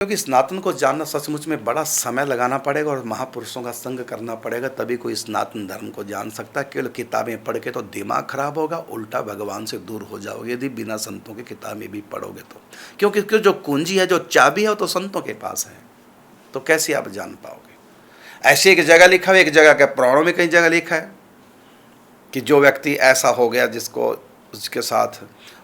क्योंकि स्नातन को जानना सचमुच में बड़ा समय लगाना पड़ेगा और महापुरुषों का संग करना पड़ेगा, तभी कोई स्नातन धर्म को जान सकता है। केवल किताबें पढ़ के तो दिमाग खराब होगा, उल्टा भगवान से दूर हो जाओगे यदि बिना संतों की किताबें भी पढ़ोगे तो। क्योंकि जो कुंजी है, जो चाबी है, वो तो संतों के पास है, तो कैसे आप जान पाओगे। ऐसी एक जगह लिखा है, एक जगह के पुराणों में कई जगह लिखा है कि जो व्यक्ति ऐसा हो गया जिसको उसके साथ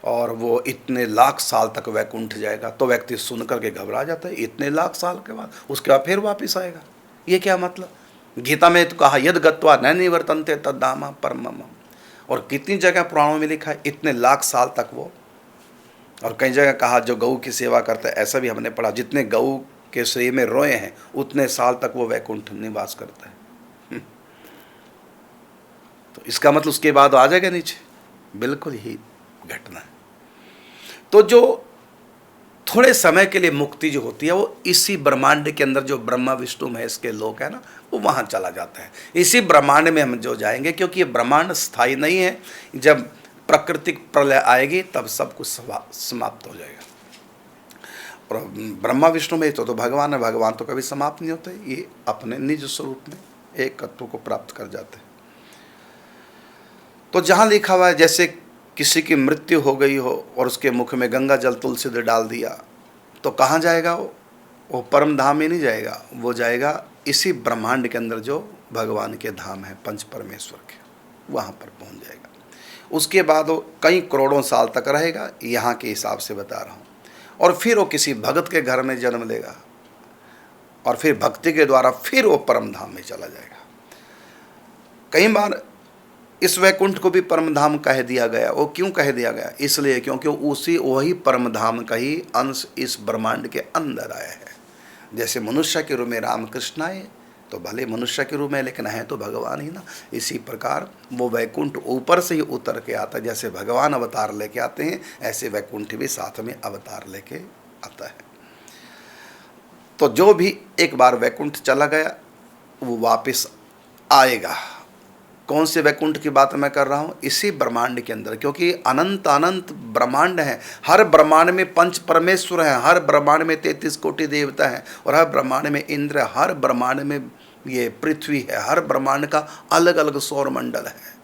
और वो इतने लाख साल तक वैकुंठ जाएगा, तो व्यक्ति सुन करके घबरा जाता है। इतने लाख साल के बाद उसके बाद फिर वापस आएगा, ये क्या मतलब। गीता में तो कहा यद गत्वा न निवर्तन्ते तद्धाम परमम, और कितनी जगह पुराणों में लिखा है इतने लाख साल तक वो। और कई जगह कहा जो गऊ की सेवा करता है, ऐसा भी हमने पढ़ा, जितने गऊ के शरीर में रोए हैं उतने साल तक वो वैकुंठ निवास करता है। तो इसका मतलब उसके बाद आ जाएगा नीचे, बिल्कुल ही घटना है। तो जो थोड़े समय के लिए मुक्ति जो होती है वो इसी ब्रह्मांड के अंदर जो ब्रह्मा विष्णु महेश के लोक है ना, वो वहाँ चला जाता है। इसी ब्रह्मांड में हम जो जाएंगे, क्योंकि ये ब्रह्मांड स्थायी नहीं है। जब प्राकृतिक प्रलय आएगी तब सब कुछ समाप्त हो जाएगा। और ब्रह्मा विष्णु महेश तो भगवान है, भगवान तो कभी समाप्त नहीं होते, ये अपने निज स्वरूप में एक तत्व को प्राप्त कर जाते हैं। तो जहाँ लिखा हुआ है जैसे किसी की मृत्यु हो गई हो और उसके मुख में गंगा जल तुलसी से डाल दिया, तो कहाँ जाएगा वो परम धाम में नहीं जाएगा, वो जाएगा इसी ब्रह्मांड के अंदर जो भगवान के धाम है, पंच परमेश्वर के, वहाँ पर पहुँच जाएगा। उसके बाद वो कई करोड़ों साल तक रहेगा, यहाँ के हिसाब से बता रहा हूँ। और फिर वो किसी भगत के घर में जन्म लेगा और फिर भक्ति के द्वारा फिर वो परम धाम में चला जाएगा। कई बार इस वैकुंठ को भी परमधाम कह दिया गया। वो क्यों कह दिया गया? इसलिए क्योंकि उसी वही परमधाम का ही अंश इस ब्रह्मांड के अंदर आया है। जैसे मनुष्य के रूप में रामकृष्ण आए, तो भले मनुष्य के रूप में, लेकिन है तो भगवान ही ना। इसी प्रकार वो वैकुंठ ऊपर से ही उतर के आता है। जैसे भगवान अवतार लेके आते हैं, ऐसे वैकुंठ भी साथ में अवतार लेके आता है। तो जो भी एक बार वैकुंठ चला गया वो वापस आएगा। कौन से वैकुंठ की बात मैं कर रहा हूँ? इसी ब्रह्मांड के अंदर, क्योंकि अनंत अनंत ब्रह्मांड है। हर ब्रह्मांड में पंच परमेश्वर हैं, हर ब्रह्मांड में 33 कोटि देवता हैं, और हर ब्रह्मांड में इंद्र, हर ब्रह्मांड में ये पृथ्वी है, हर ब्रह्मांड का अलग अलग सौर मंडल है।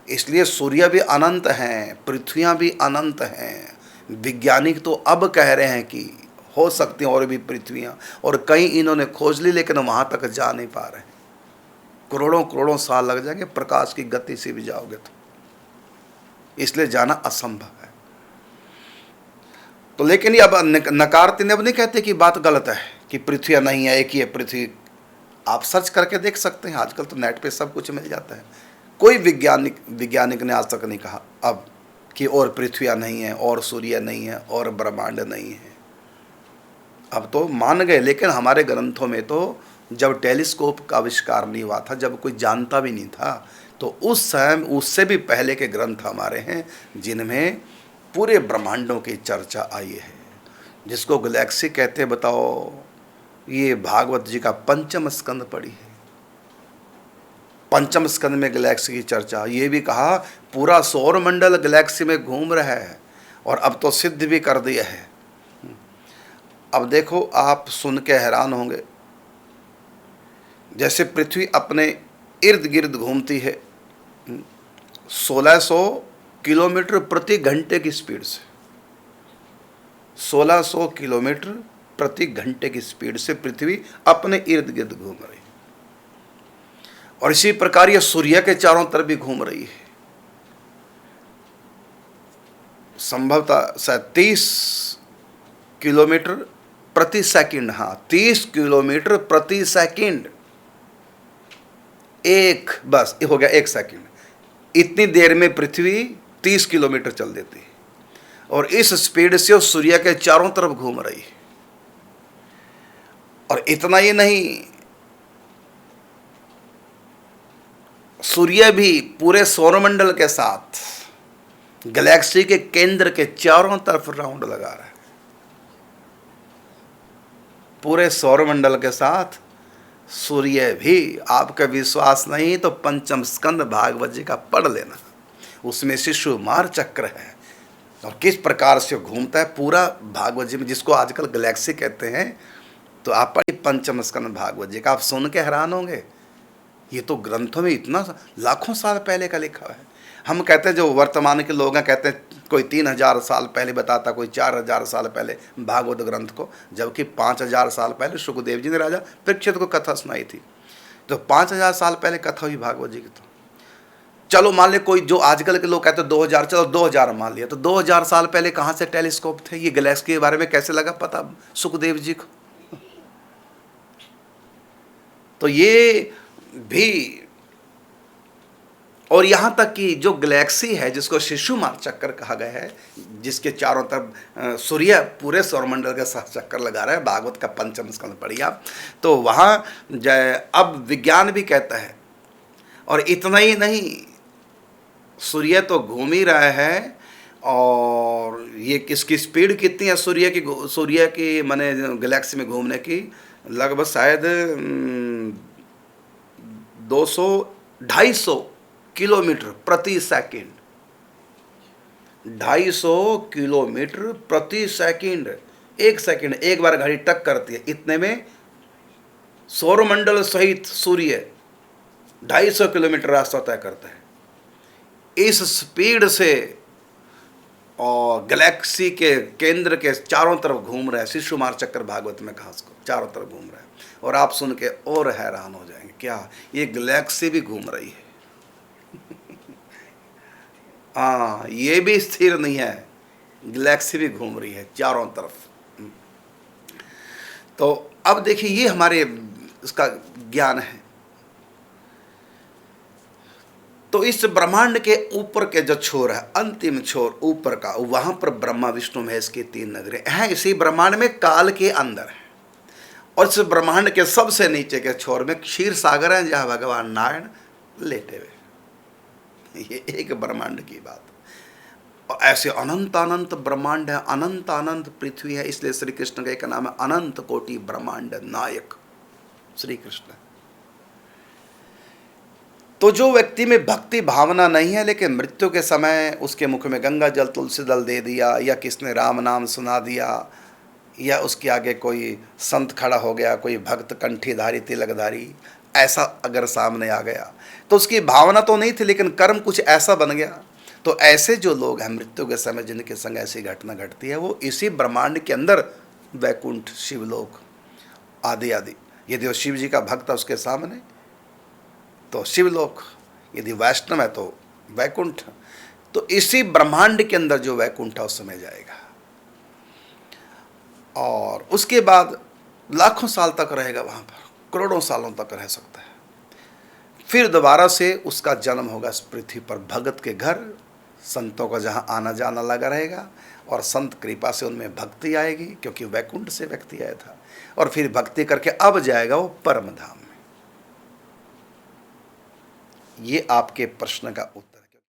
इसलिए सूर्य भी अनंत हैं, पृथ्वियाँ भी अनंत हैं। वैज्ञानिक तो अब कह रहे हैं कि हो सकती हैं और भी पृथ्वियाँ, और कई इन्होंने खोज ली, लेकिन वहाँ तक जा नहीं पा रहे हैं। करोड़ों करोड़ों साल लग जाएंगे, प्रकाश की गति से भी जाओगे तो, इसलिए जाना असंभव है। तो लेकिन ये अब नकारते नहीं, अब नहीं कहते कि बात गलत है कि पृथ्वी नहीं है, एक ही है पृथ्वी। आप सर्च करके देख सकते हैं, आजकल तो नेट पे सब कुछ मिल जाता है। कोई वैज्ञानिक ने आज तक नहीं कहा अब कि और पृथ्वी नहीं है, और सूर्य नहीं है, और ब्रह्मांड नहीं है। अब तो मान गए, लेकिन हमारे ग्रंथों में तो जब टेलीस्कोप का आविष्कार नहीं हुआ था, जब कोई जानता भी नहीं था, तो उस समय उससे भी पहले के ग्रंथ हमारे हैं जिनमें पूरे ब्रह्मांडों की चर्चा आई है, जिसको गैलेक्सी कहते हैं। बताओ, ये भागवत जी का पंचम स्कंद पढ़ी है। पंचम स्कंद में गैलेक्सी की चर्चा, ये भी कहा पूरा सौर मंडल गैलेक्सी में घूम रहा है, और अब तो सिद्ध भी कर दिया है। अब देखो, आप सुन के हैरान होंगे, जैसे पृथ्वी अपने इर्द गिर्द घूमती है 1600 किलोमीटर प्रति घंटे की स्पीड से, 1600 किलोमीटर प्रति घंटे की स्पीड से पृथ्वी अपने इर्द गिर्द घूम रही है। और इसी प्रकार यह सूर्य के चारों तरफ भी घूम रही है। संभवतः शायद 30 किलोमीटर प्रति सेकंड, हाँ 30 किलोमीटर प्रति सेकंड, एक बस हो गया 1 सेकंड, इतनी देर में पृथ्वी 30 किलोमीटर चल देती है, और इस स्पीड से सूर्य के चारों तरफ घूम रही है। और इतना ही नहीं, सूर्य भी पूरे सौरमंडल के साथ गैलेक्सी के केंद्र के चारों तरफ राउंड लगा रहा है। पूरे सौरमंडल के साथ सूर्य भी। आपका विश्वास नहीं तो पंचम स्कंद भागवत जी का पढ़ लेना, उसमें शिशुमार चक्र है, और किस प्रकार से वो घूमता है पूरा भागवत जी में, जिसको आजकल गैलेक्सी कहते हैं। तो आप पढ़िए पंचम स्कंद भागवत जी का, आप सुन के हैरान होंगे। ये तो ग्रंथों में इतना लाखों साल पहले का लिखा है। हम कहते हैं जो वर्तमान के लोग हैं, कहते हैं कोई 3000 साल पहले बताता, कोई 4000 साल पहले भागवत ग्रंथ को, जबकि 5000 साल पहले सुखदेव जी ने राजा परीक्षित को कथा सुनाई थी। तो 5000 साल पहले कथा हुई भागवत जी की। तो चलो मान ले कोई, जो आजकल के लोग कहते हैं 2000, चलो 2000 मान लिया, तो 2000 साल पहले कहाँ से टेलीस्कोप थे? ये गैलेक्सी के बारे में कैसे लगा पता सुखदेव जी को? तो ये भी, और यहाँ तक कि जो गैलेक्सी है जिसको शिशुमार चक्कर कहा गया है, जिसके चारों तरफ सूर्य पूरे सौरमंडल के साथ चक्कर लगा रहा है, भागवत का पंचम स्कंद पढ़िए आप, तो वहाँ अब विज्ञान भी कहता है। और इतना ही नहीं, सूर्य तो घूम ही रहा है, और ये किसकी स्पीड कितनी है सूर्य की माने गैलेक्सी में घूमने की, लगभग शायद 200-250 किलोमीटर प्रति सेकंड। 250 किलोमीटर प्रति सेकंड, एक सेकंड एक बार घड़ी टक करती है। इतने में सौरमंडल सहित सूर्य 250 किलोमीटर रास्ता तय करता है। इस स्पीड से और गैलेक्सी के केंद्र के चारों तरफ घूम रहा है। शिशुमार चक्कर भागवत में कहा उसको, चारों तरफ घूम रहा है। और आप सुन के और हैरान हो जाएंगे, क्या ये गैलेक्सी भी घूम रही है? हाँ, ये भी स्थिर नहीं है, गैलेक्सी भी घूम रही है चारों तरफ। तो अब देखिए, ये हमारे इसका ज्ञान है। तो इस ब्रह्मांड के ऊपर के जो छोर है, अंतिम छोर ऊपर का, वहां पर ब्रह्मा विष्णु महेश की 3 नगरें हैं। इसी ब्रह्मांड में काल के अंदर है। और इस ब्रह्मांड के सबसे नीचे के छोर में क्षीर सागर है, जहां भगवान नारायण लेटे हुए। ये एक ब्रह्मांड की बात। और ऐसे अनंत अनंत ब्रह्मांड है, अनंत अनंत पृथ्वी है। इसलिए श्री कृष्ण का एक नाम है अनंत कोटि ब्रह्मांड नायक श्री कृष्ण। तो जो व्यक्ति में भक्ति भावना नहीं है, लेकिन मृत्यु के समय उसके मुख में गंगा जल तुलसी दल दे दिया, या किसने राम नाम सुना दिया, या उसके आगे कोई संत खड़ा हो गया, कोई भक्त कंठीधारी तिलकधारी, ऐसा अगर सामने आ गया, तो उसकी भावना तो नहीं थी, लेकिन कर्म कुछ ऐसा बन गया। तो ऐसे जो लोग हैं मृत्यु के समय जिनके संग ऐसी घटना घटती है, वो इसी ब्रह्मांड के अंदर वैकुंठ, शिवलोक आदि आदि, यदि वो शिव जी का भक्त है उसके सामने तो शिवलोक, यदि वैष्णव है तो वैकुंठ। तो इसी ब्रह्मांड के अंदर जो वैकुंठ है उस समय जाएगा, और उसके बाद लाखों साल तक रहेगा वहाँ पर, करोड़ों सालों तक रह सकता है। फिर दोबारा से उसका जन्म होगा इस पृथ्वी पर, भगत के घर, संतों का जहाँ आना जाना लगा रहेगा, और संत कृपा से उनमें भक्ति आएगी, क्योंकि वैकुंठ से व्यक्ति आया था। और फिर भक्ति करके अब जाएगा वो परम धाम में। ये आपके प्रश्न का उत्तर।